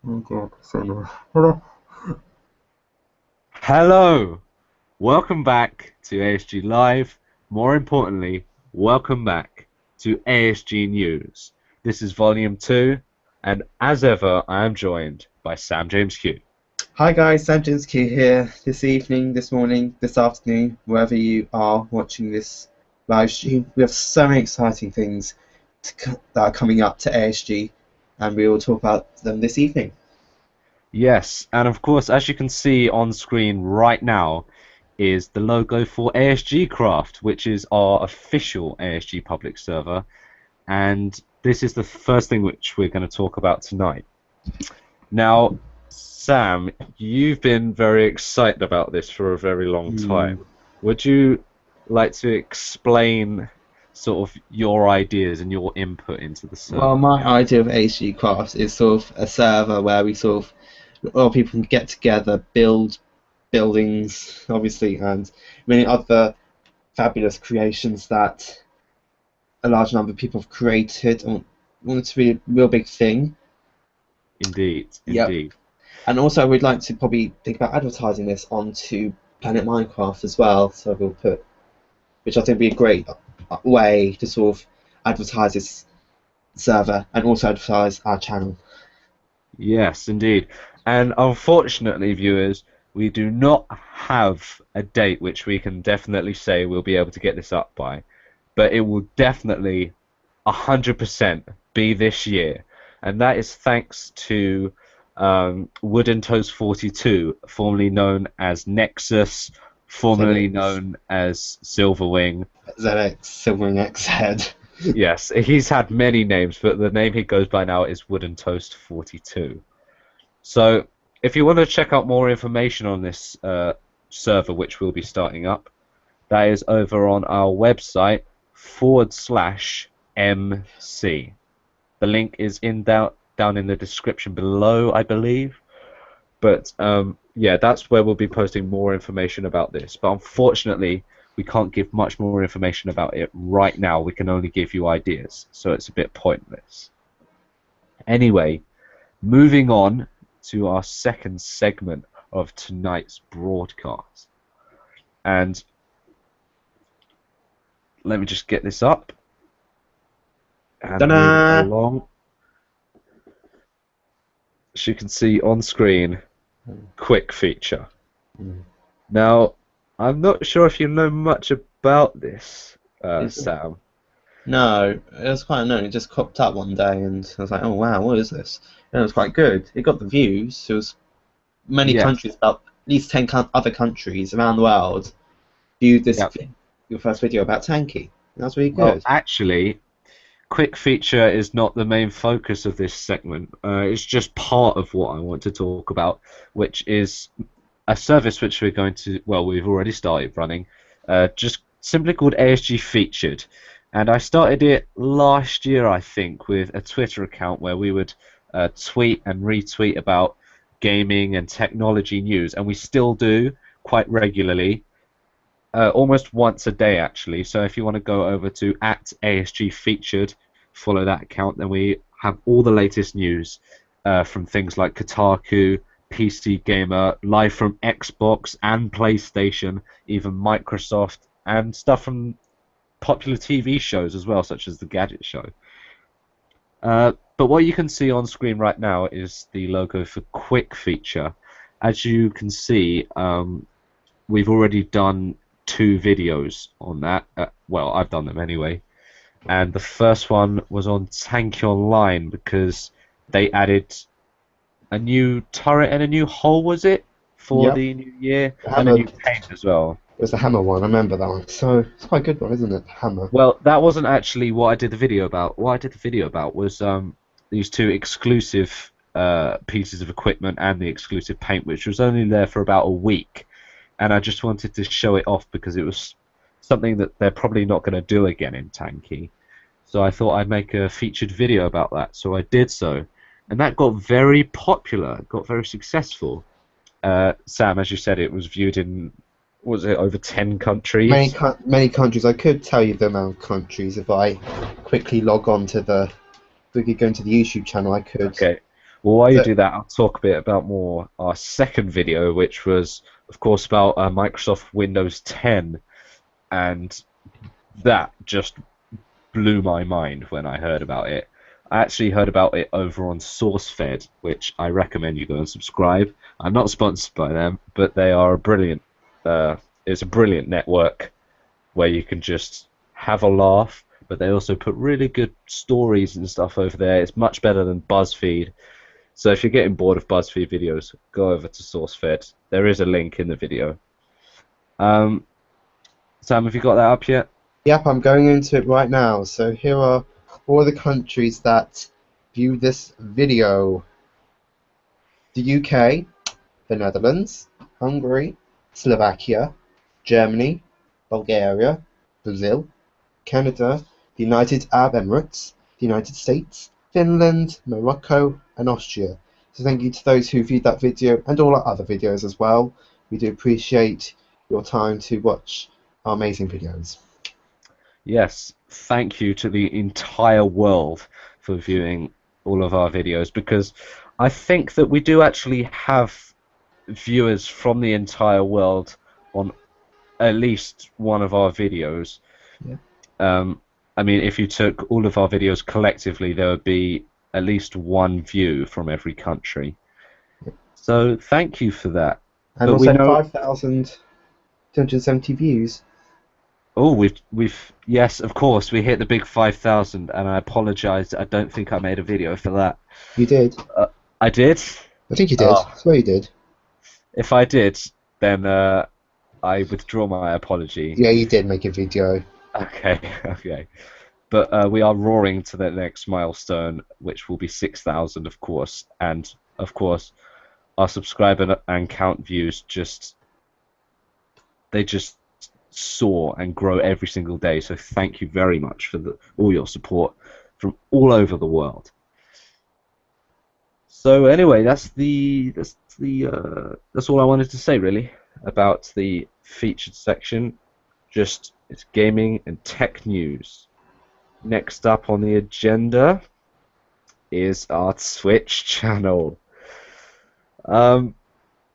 Oh God, so no. Hello. Hello! Welcome back to ASG Live. More importantly, welcome back to ASG News. This is Volume 2, and as ever, I am joined by SamJamesQ. Hi guys, SamJamesQ here. This evening, this morning, this afternoon, wherever you are watching this live stream, we have so many exciting things that are coming up to ASG, and we will talk about them this evening. Yes, and of course, as you can see on screen right now, is the logo for ASG Craft, which is our official ASG public server, and this is the first thing which we're going to talk about tonight. Now, Sam, you've been very excited about this for a very long Hmm. time. Would you like to explain sort of your ideas and your input into the Well, server? my idea of ASG Crafts is sort of a server where we sort of, a lot of people can get together, build buildings, obviously, and many other fabulous creations that a large number of people have created and want it to be a real big thing. Indeed, Yep. indeed. And also, we'd like to probably think about advertising this onto Planet Minecraft as well. So we'll put, which I think would be a great way to sort of advertise this server and also advertise our channel. Yes, indeed. And unfortunately, viewers, we do not have a date which we can definitely say we'll be able to get this up by, but it will definitely 100% be this year, and that is thanks to Wooden Toast 42, formerly known as Nexus, formerly ZX, known as Silverwing. ZX, Silvering X head. Yes, he's had many names, but the name he goes by now is Wooden Toast 42. So, if you want to check out more information on this server, which we'll be starting up, that is over on our website /MC. The link is down in the description below, I believe. But yeah, that's where we'll be posting more information about this. But unfortunately, we can't give much more information about it right now. We can only give you ideas, so it's a bit pointless. Anyway, moving on to our second segment of tonight's broadcast. And let me just get this up and move it Ta-da! along. As you can see on screen, quick feature. Now, I'm not sure if you know much about this, It's, Sam. no, it was quite unknown. It just cropped up one day, and I was like, "Oh wow, what is this?" And it was quite good. It got the views. It was many Yes. countries, about at least 10 other countries around the world, viewed this Yep. your first video about Tanky. That's really Well, good. actually, quick feature is not the main focus of this segment. It's just part of what I want to talk about, which is a service which we're going to, well, we've already started running, just simply called ASG Featured. And I started it last year, I think, with a Twitter account where we would tweet and retweet about gaming and technology news, and we still do quite regularly, almost once a day actually. So if you want to go over to @ASG Featured, follow that account, then we have all the latest news from things like Kotaku, PC Gamer, live from Xbox and PlayStation, even Microsoft, and stuff from popular TV shows as well, such as the Gadget Show. But what you can see on screen right now is the logo for Quick Feature. As you can see, we've already done two videos on that. Well, I've done them anyway. And the first one was on Tanky Online because they added a new turret and a new hull, was it? For Yep. the new year, The and a hammer. new paint as well. It was the hammer one. I remember that one. So it's quite a good one, isn't it? The hammer. Well, that wasn't actually what I did the video about. What I did the video about was these two exclusive pieces of equipment and the exclusive paint, which was only there for about a week. And I just wanted to show it off because it was something that they're probably not going to do again in Tanky. So I thought I'd make a featured video about that. So I did so, and that got very popular, got very successful. Sam, as you said, it was viewed in, was it over 10 Many countries? many countries. I could tell you the amount of countries if I quickly log on to the. If we could go into the YouTube channel, I could. Okay. Well, while you So, do that, I'll talk a bit about more our second video, which was, of course, about Microsoft Windows 10, and that just blew my mind when I heard about it. I actually heard about it over on SourceFed, which I recommend you go and subscribe. I'm not sponsored by them, but they are a brilliant. It's a brilliant network where you can just have a laugh, but they also put really good stories and stuff over there. It's much better than BuzzFeed. So if you're getting bored of BuzzFeed videos, go over to SourceFed. There is a link in the video. Um, Sam, have you got that up yet? yep, I'm going into it right now. So here are all the countries that view this video. The UK, the Netherlands, Hungary, Slovakia, Germany, Bulgaria, Brazil, Canada, the United Arab Emirates, the United States, Finland, Morocco, and Austria. So thank you to those who viewed that video and all our other videos as well. We do appreciate your time to watch our amazing videos. Yes, thank you to the entire world for viewing all of our videos, because I think that we do actually have viewers from the entire world on at least one of our videos. Yeah. I mean, if you took all of our videos collectively, there would be at least one view from every country. So thank you for that. And But we also know. 5,270 views. Oh, we've yes, of course, we hit the big 5,000, and I apologise. I don't think I made a video for that. You did. I did. I think you did. Oh, I swear you did. if I did, then I withdraw my apology. Yeah, you did make a video. Okay, okay. But we are roaring to the next milestone, which will be 6,000, of course, and of course, our subscriber and count views just soar and grow every single day. So thank you very much for all your support from all over the world. So anyway, that's all I wanted to say really about the featured section. Just it's gaming and tech news. Next up on the agenda is our Twitch channel.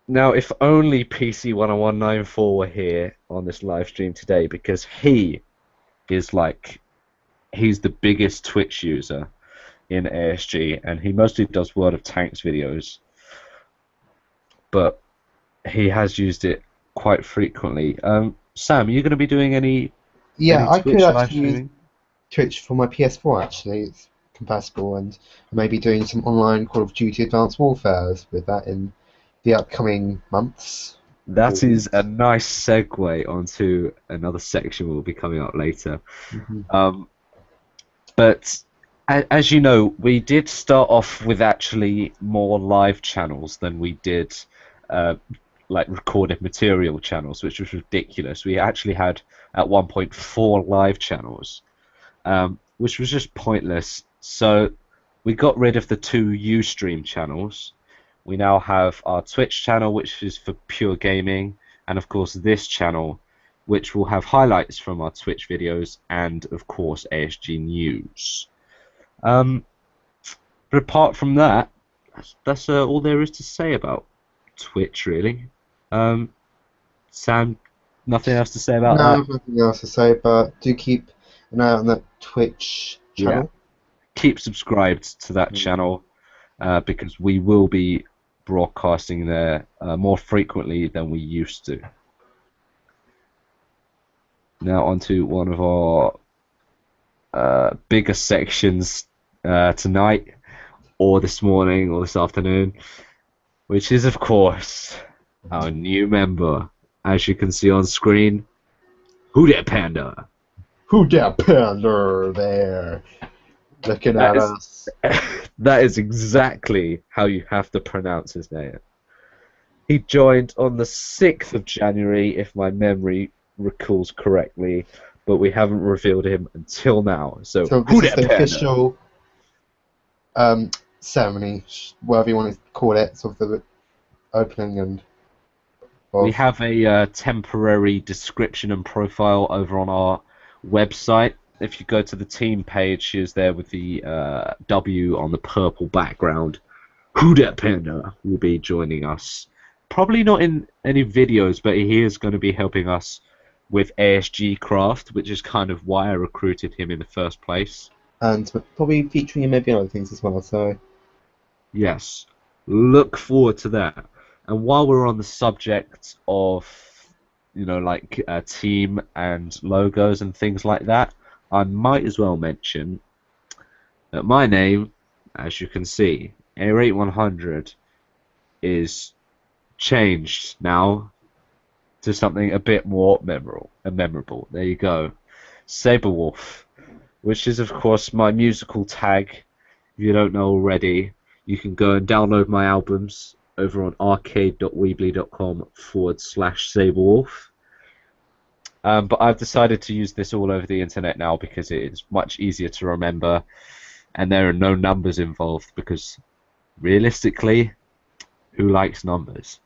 Now, if only PC10194 were here on this live stream today, because he's the biggest Twitch user in ASG, and he mostly does World of Tanks videos, but he has used it quite frequently. Sam, are you going to be doing any I Twitch could live actually use streaming? Twitch for my PS4 actually. It's compatible, and I may be doing some online Call of Duty Advanced Warfare with that in the upcoming months. That is a nice segue onto another section we'll be coming up later. But as you know, we did start off with actually more live channels than we did like recorded material channels, which was ridiculous. We actually had at one point 4 live channels, which was just pointless. So we got rid of the 2 Ustream channels. We now have our Twitch channel, which is for pure gaming, and of course this channel, which will have highlights from our Twitch videos and of course ASG news. But apart from that, that's all there is to say about Twitch, really. Sam, nothing else to say about that? No, nothing else to say, but do keep an eye on that Twitch channel. Yeah. Keep subscribed to that channel because we will be broadcasting there more frequently than we used to. Now onto one of our bigger sections tonight, or this morning, or this afternoon, which is of course our new member. As you can see on screen, Who Dat Panda. Who Dat Panda there? Looking at us. That is exactly how you have to pronounce his name. He joined on the 6th of January, if my memory recalls correctly, but we haven't revealed him until now. So this is the official ceremony, whatever you want to call it, sort of the opening and. We have a temporary description and profile over on our website. If you go to the team page, she is there with the W on the purple background. Who Dat Panda will be joining us. Probably not in any videos, but he is going to be helping us with ASG Craft, which is kind of why I recruited him in the first place. And probably featuring him maybe on other things as well. So Yes, look forward to that. And while we're on the subject of, like team and logos and things like that, I might as well mention that my name, as you can see, ARate100, is changed now to something a bit more memorable. There you go. Saberwolf, which is of course my musical tag. If you don't know already, you can go and download my albums over on arcade.weebly.com/Saberwolf. But I've decided to use this all over the internet now because it is much easier to remember and there are no numbers involved because realistically, who likes numbers?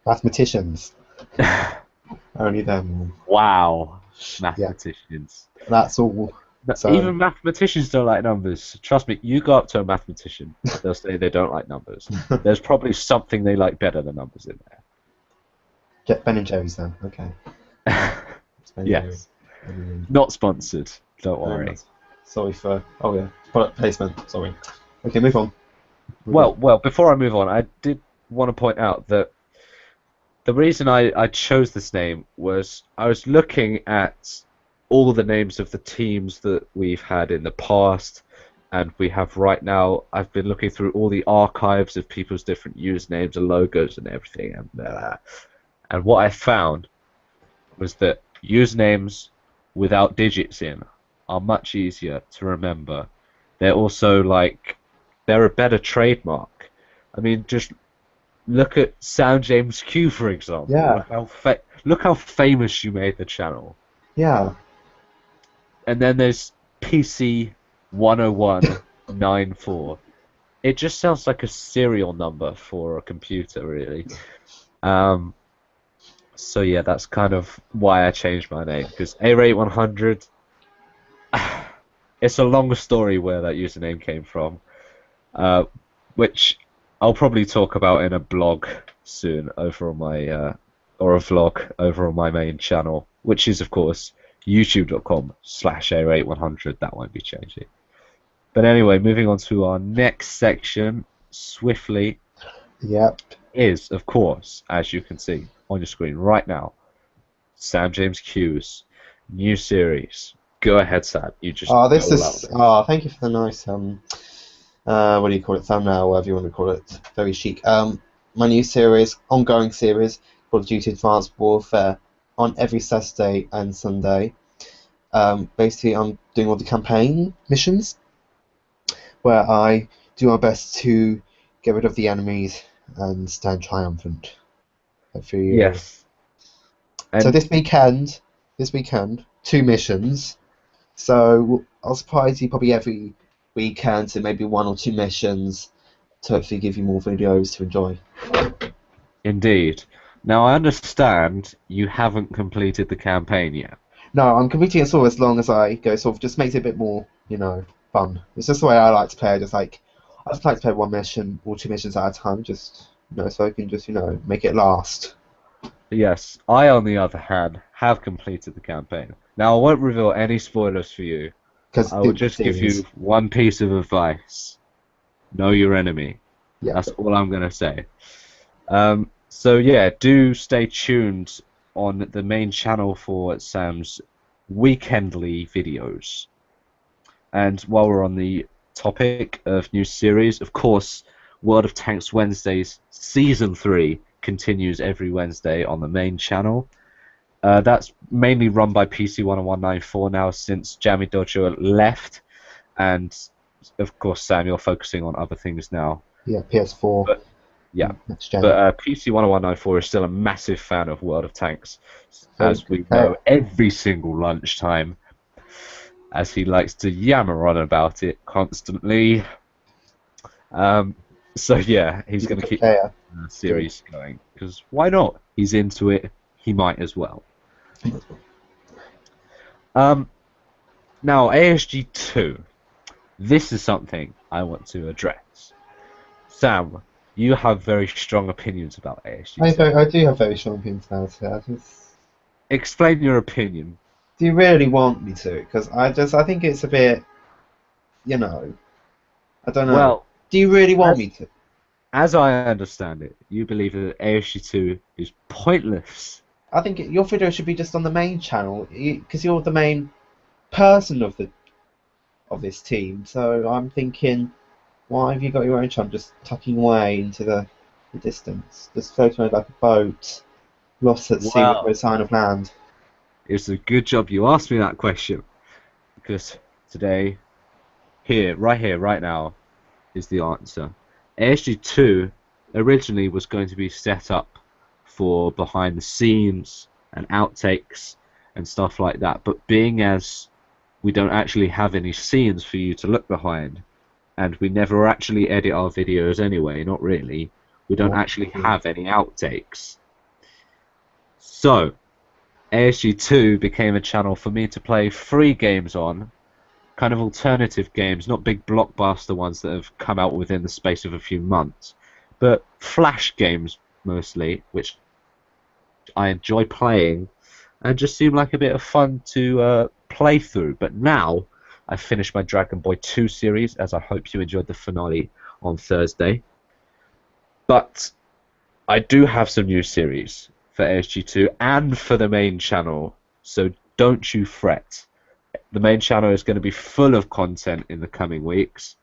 mathematicians, only them. Wow, Yeah, mathematicians. that's all. So Even mathematicians don't like numbers. Trust me, you go up to a mathematician, they'll say they don't like numbers. There's probably something they like better than numbers in get Ben and Jerry's then. Okay. there. It's Ben and Yes. Jerry's. Not sponsored, don't worry. Sorry for product placement. Sorry. Okay, move on. Well, before I move on, I did want to point out that the reason I chose this name was I was looking at all the names of the teams that we've had in the past and we have right now. I've been looking through all the archives of people's different usernames and logos and everything, and what I found was that usernames without digits in are much easier to remember. They're also they're a better trademark. I mean, just look at SamJamesQ, for example. Yeah. Look how famous you made the channel. Yeah. And then there's PC10194. It just sounds like a serial number for a computer, really. So yeah, that's kind of why I changed my name, because ARate100, it's a longer story where that username came from, which I'll probably talk about in a blog soon over on my, or a vlog over on my main channel, which is of course youtube.com/ARate100. That won't be changing. But anyway, moving on to our next section swiftly. Yep. Is, of course, as you can see on your screen right now, SamJamesQ's new series. Go ahead, Sam. You just thank you for the nice what do you call it, thumbnail, whatever you want to call it. Very chic. My new series, ongoing series, Call of Duty Advanced Warfare, on every Saturday and Sunday. Basically, I'm doing all the campaign missions, where I do my best to get rid of the enemies and stand triumphant. Yes. So this weekend, 2 missions. So I'll surprise you probably every weekend to maybe 1 or 2 missions to hopefully give you more videos to enjoy. Indeed. Now I understand you haven't completed the campaign yet. No, I'm completing it sort of as long as I go. Sort of just makes it a bit more, fun. It's just the way I like to play. I just like to play 1 mission or 2 missions at a time, just so I can just make it last. Yes, I on the other hand have completed the campaign. Now I won't reveal any spoilers for you. I will just give you one piece of advice: know your enemy. Yeah. That's all I'm gonna say. So yeah, do stay tuned on the main channel for Sam's weekendly videos. And while we're on the topic of new series, of course, World of Tanks Wednesdays Season 3 continues every Wednesday on the main channel. That's mainly run by PC10194 now since Jammy Dojo left, and of course Sam, you're focusing on other things now. Yeah, PS4. But, yeah, but PC10194 is still a massive fan of World of Tanks, as we know every single lunchtime, as he likes to yammer on about it constantly. So yeah, he's going to keep the series going, because why not? He's into it, he might as well. Now, ASG2. This is something I want to address. Sam, you have very strong opinions about ASG I 2. I do have very strong opinions about it. Explain your opinion. Do you really want me to? Because I think it's a bit, you know, I don't know. Well, Do you really want as me to? as I understand it, you believe that ASG 2 is pointless. I think your video should be just on the main channel because you're the main person of this team. So I'm thinking, why have you got your own channel just tucking away into the distance, just floating like a boat, lost at sea with no Well, sign of land? it's a good job you asked me that question because today, here, right now, is the answer. ASG 2 originally was going to be set up for behind the scenes and outtakes and stuff like that, but being as we don't actually have any scenes for you to look behind, and we never actually edit our videos anyway, not really, we don't What? actually have any outtakes. So, ASG2 became a channel for me to play free games on, kind of alternative games, not big blockbuster ones that have come out within the space of a few months, but flash games mostly, which I enjoy playing and just seem like a bit of fun to play through. But now I've finished my Dragon Boy 2 series, as I hope you enjoyed the finale on Thursday. But I do have some new series for ASG2 and for the main channel, so don't you fret. The main channel is going to be full of content in the coming weeks,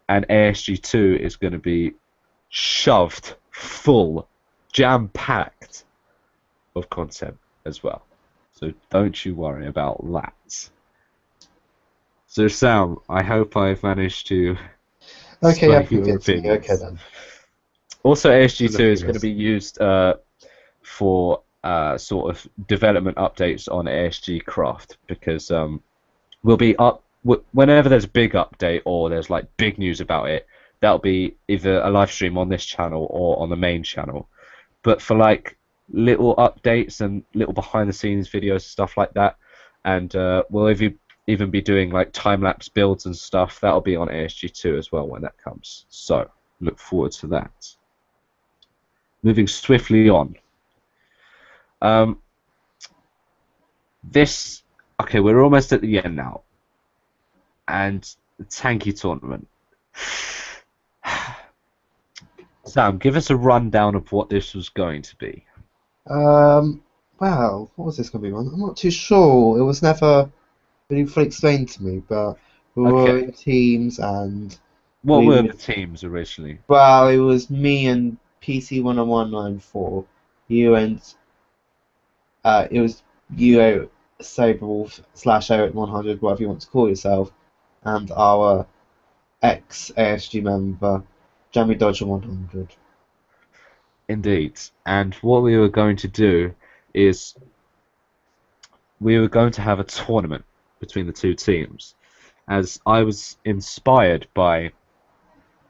and ASG2 is going to be shoved full, jam-packed of content as well. So don't you worry about that. So Sam, I hope I've managed to Okay, sway I've your convinced me. Okay opinions. then. Also, ASG2 Look at is going to this. be used for sort of development updates on ASG Craft because we'll be up whenever there's a big update or there's like big news about it. That'll be either a live stream on this channel or on the main channel. But for like little updates and little behind the scenes videos, stuff like that, and we'll even be doing like time lapse builds and stuff. That'll be on ASG2 as well when that comes. So look forward to that. Moving swiftly on. Um, okay, we're almost at the end now, and the Tanky tournament. Sam, give us a rundown of what this was going to be. Well, what was this going to be on? I'm not too sure. It was never really fully explained to me, but we were Okay, in teams and what we were were, the teams originally? well, it was me and PC10194, you and it was you, Saberwolf slash ARate100, whatever you want to call yourself, and our ex ASG member, Jamie Dodger 100. Indeed. And what we were going to do is we were going to have a tournament between the two teams, as I was inspired by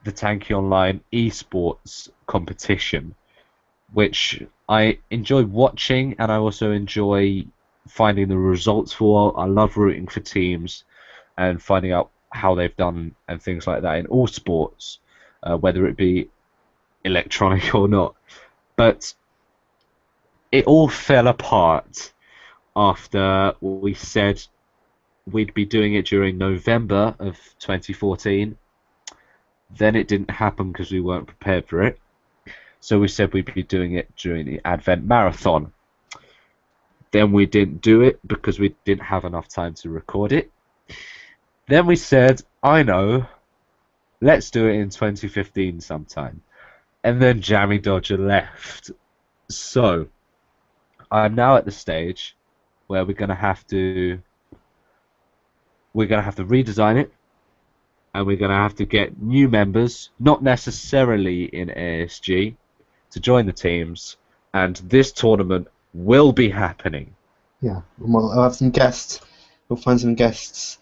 the Tanky Online esports competition, which I enjoy watching and I also enjoy finding the results for. I love rooting for teams and finding out how they've done and things like that in all sports, whether it be electronic or not. But it all fell apart after we said we'd be doing it during November of 2014. Then it didn't happen because we weren't prepared for it. So we said we'd be doing it during the Advent Marathon. Then we didn't do it because we didn't have enough time to record it. Then we said, I know, let's do it in 2015 sometime. And then Jammy Dodger left. So I'm now at the stage where we're gonna have to redesign it, and we're gonna have to get new members, not necessarily in ASG, to join the teams, and this tournament will be happening. Yeah, and I'll have some guests. We'll find some guests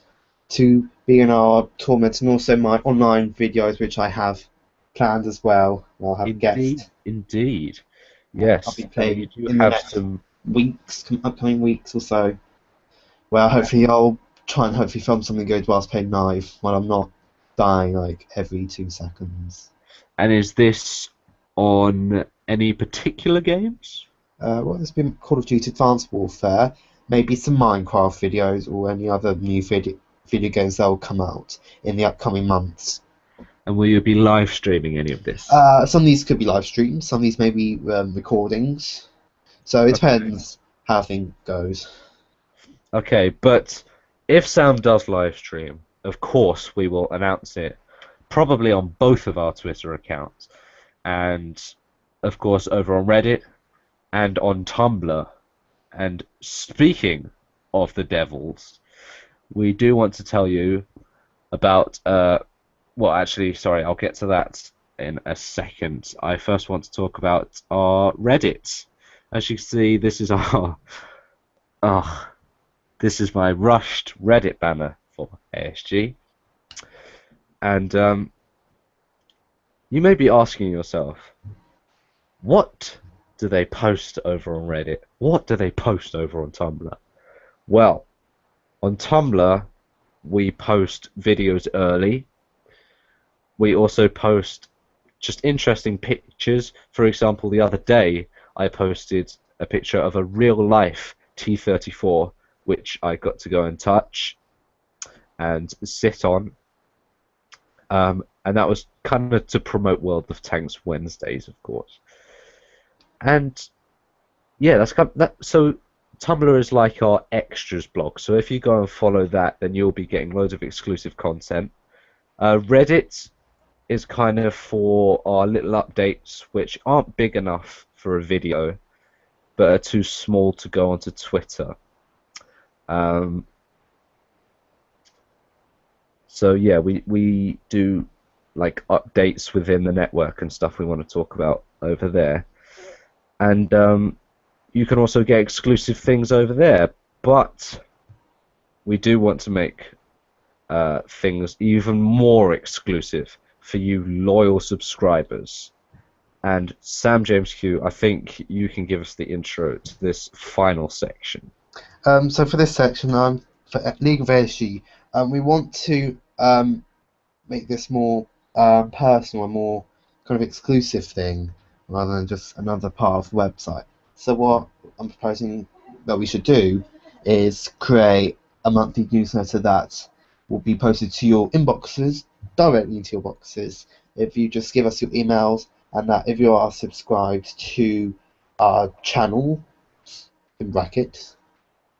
to be in our tournament and also my online videos, which I have planned as well. I'll have Indeed, guests. indeed. I'll be Yes, you playing do in the have next some. weeks, upcoming weeks or so. Well, hopefully I'll try and hopefully film something good whilst playing live, while I'm not dying like every 2 seconds. And is this on any particular games? Well, there's been Call of Duty Advanced Warfare, maybe some Minecraft videos or any other new video games that will come out in the upcoming months. And will you be live streaming any of this? Some of these could be live streams, some of these may be recordings. So it depends how things goes. Okay, but if Sam does live stream, of course we will announce it, probably on both of our Twitter accounts, and of course over on Reddit and on Tumblr. And speaking of the devils, we do want to tell you about well, actually, sorry, I'll get to that in a second. I first want to talk about our Reddit. As you can see, this is our this is my rushed Reddit banner for ASG. And you may be asking yourself, what do they post over on Reddit? What do they post over on Tumblr? Well, on Tumblr, we post videos early. We also post just interesting pictures. For example, the other day, I posted a picture of a real-life T-34, which I got to go and touch and sit on. And that was kind of to promote World of Tanks Wednesdays, of course. And yeah, that's kind of, that. So Tumblr is like our extras blog. So if you go and follow that, then you'll be getting loads of exclusive content. Reddit is kind of for our little updates, which aren't big enough for a video, but are too small to go onto Twitter. So yeah, we do like updates within the network and stuff we want to talk about over there. And you can also get exclusive things over there, but we do want to make things even more exclusive for you loyal subscribers. And SamJamesQ, I think you can give us the intro to this final section. So for this section, for League of ASG, we want to make this more personal, a more kind of exclusive thing, rather than just another part of the website. So what I'm proposing that we should do is create a monthly newsletter that will be posted to your inboxes, directly into your boxes, if you just give us your emails, and that if you are subscribed to our channel, in brackets,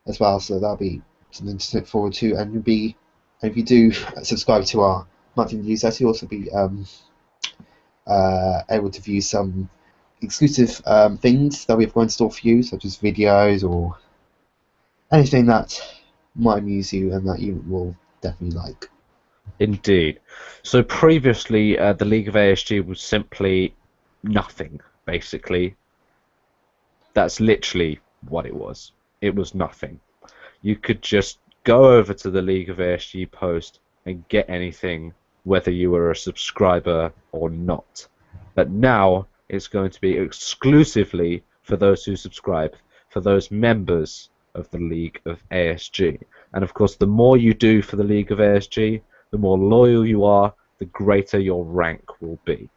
as well, so that'll be something to look forward to. And if you do subscribe to our monthly newsletter, you'll also be able to view some exclusive things that we've got in store for you, such as videos or anything that might amuse you and that you will definitely like. Indeed. So previously, the League of ASG was simply nothing, basically. That's literally what it was. It was nothing. You could just go over to the League of ASG post and get anything, whether you were a subscriber or not. But now it's going to be exclusively for those who subscribe, for those members of the League of ASG. And of course, the more you do for the League of ASG, the more loyal you are, the greater your rank will be.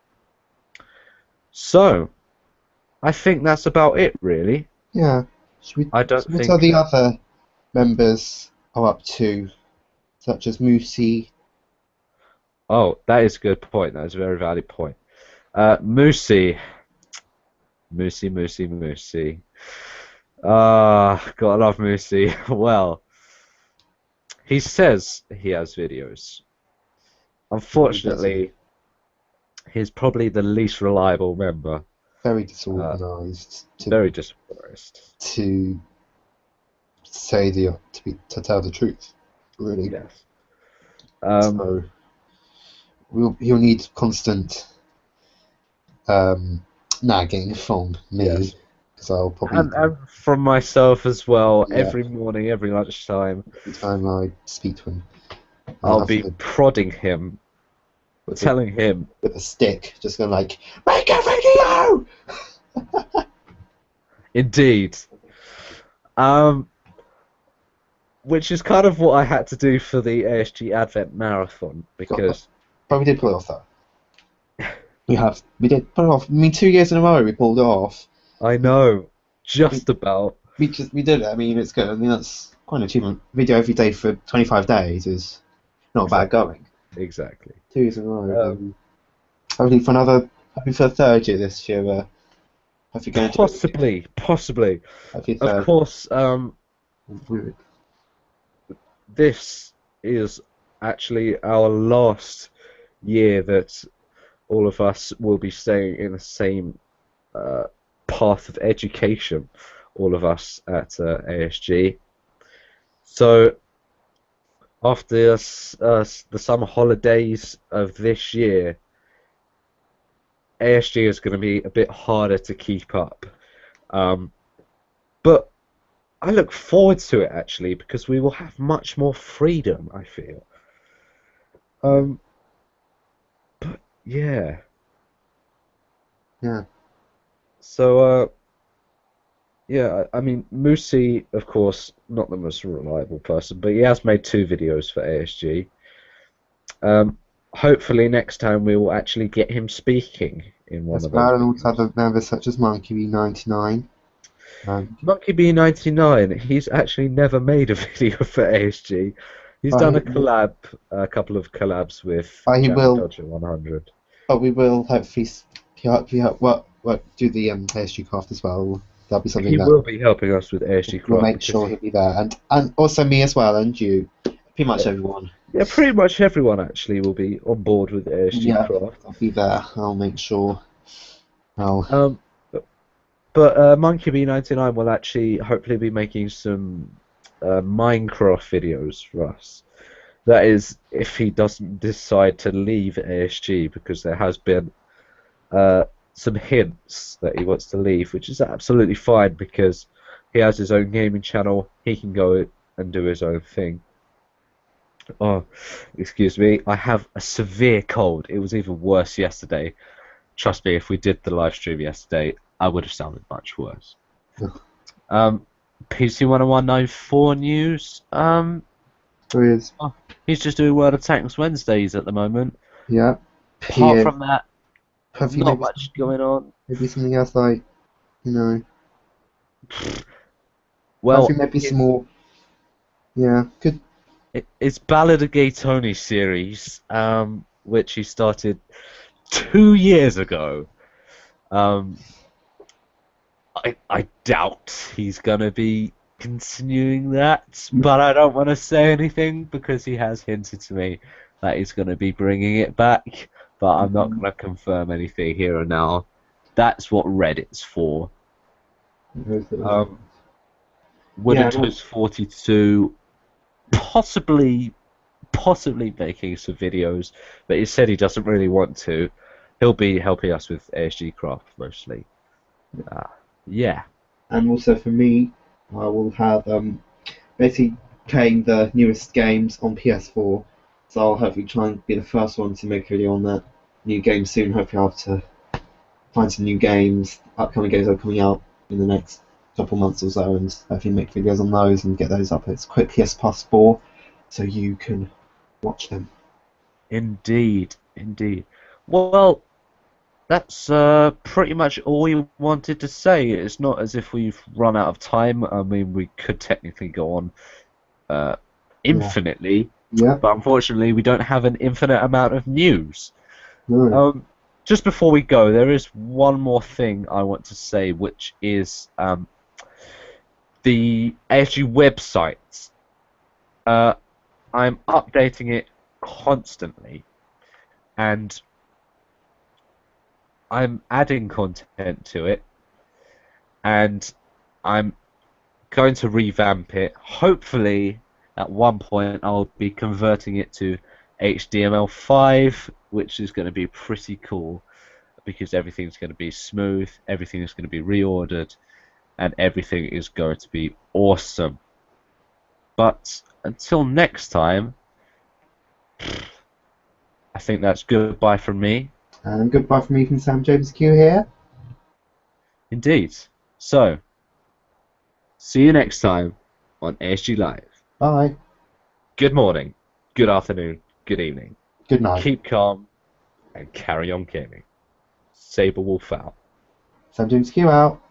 So, I think that's about it, really. Yeah. Should we What are the other members are up to, such as Moosey? Oh, that is a good point. That is a very valid point. Moosey. Gotta love Moosey. Well, he says he has videos. Unfortunately, he's probably the least reliable member. Very disorganized. Very disorganized. To tell the truth, really. Yes. So he'll need constant nagging from me, because I'll probably and from myself as well. Yeah. Every morning, every lunchtime. Every time I speak to him, I'll be prodding him, telling him with a stick, just going like, make a video. Indeed. Which is kind of what I had to do for the ASG Advent Marathon, because... But we did pull it off, though. We did pull it off. I mean, 2 years in a row we pulled it off. I know, We, just about. we did it. I mean, it's good. I mean, that's quite an achievement. Video every day for 25 days is not bad Exactly. going. Exactly. 2 years in a row. Um, Hopefully for another, hopefully for the third year this year. Hopefully going to it. possibly. Hopefully Of third. course, We- this is actually our last year that all of us will be staying in the same uh, path of education, all of us at ASG. So after the summer holidays of this year, ASG is going to be a bit harder to keep up. Um, but I look forward to it actually because we will have much more freedom, I feel. Um, but yeah. Yeah. So yeah, I mean, Moosey, of course, not the most reliable person, but he has made 2 videos for ASG. Hopefully next time we will actually get him speaking in one As of those well, and also videos. other members such as Monkey99. Monkey B99, he's actually never made a video for ASG. He's But done he, a couple of collabs with but he Jammy will. Dodger 100. But we will hopefully do the ASG craft as well. That'll be something He that will be helping us with ASG we'll Craft make because sure he, he'll be there, and also me as well, and you, pretty much yeah, everyone. yeah, pretty much everyone actually will be on board with ASG Yeah, Craft. I'll be there. I'll make sure. I'll. Um, but Monkey B99 will actually hopefully be making some Minecraft videos for us. That is, if he doesn't decide to leave ASG, because there has been uh, some hints that he wants to leave, which is absolutely fine because he has his own gaming channel. He can go and do his own thing. Oh, excuse me. I have a severe cold. It was even worse yesterday. Trust me, if we did the live stream yesterday, I would have sounded much worse. Um, PC 10194 news. There is. Oh, he's just doing World of Tanks Wednesdays at the moment. Yeah. Apart PM. from that, Hopefully, not much going on. maybe something else like, you know. Well, Hopefully, maybe some more. Yeah. Good. it's Ballad of Gay Tony series, which he started 2 years ago. Um, I doubt he's gonna be continuing that, but I don't want to say anything because he has hinted to me that he's gonna be bringing it back, but I'm not gonna confirm anything here and now. That's what Reddit's for. Wooden Yeah. Toast 42, possibly making some videos, but he said he doesn't really want to. He'll be helping us with ASG Craft mostly. Yeah. And also for me, I will have basically playing the newest games on PS4. So I'll hopefully try and be the first one to make a video on that new game soon. Hopefully I'll have to find some new games, upcoming games that are coming out in the next couple months or so, and hopefully make videos on those and get those up as quickly as possible so you can watch them. Indeed, indeed. Well, that's pretty much all we wanted to say. It's not as if we've run out of time. I mean, we could technically go on Yeah. infinitely, Yeah. but unfortunately, we don't have an infinite amount of news. No. Just before we go, there is one more thing I want to say, which is the ASG website. I'm updating it constantly, and I'm adding content to it, and I'm going to revamp it. Hopefully, at one point, I'll be converting it to HTML5, which is going to be pretty cool because everything's going to be smooth, everything is going to be reordered, and everything is going to be awesome. But until next time, I think that's goodbye from me. And goodbye from me from SamJamesQ here. Indeed. So, see you next time on ASG Live. Bye. Good morning, good afternoon, good evening. Good night. Keep calm and carry on gaming. Saber Wolf out. SamJamesQ out.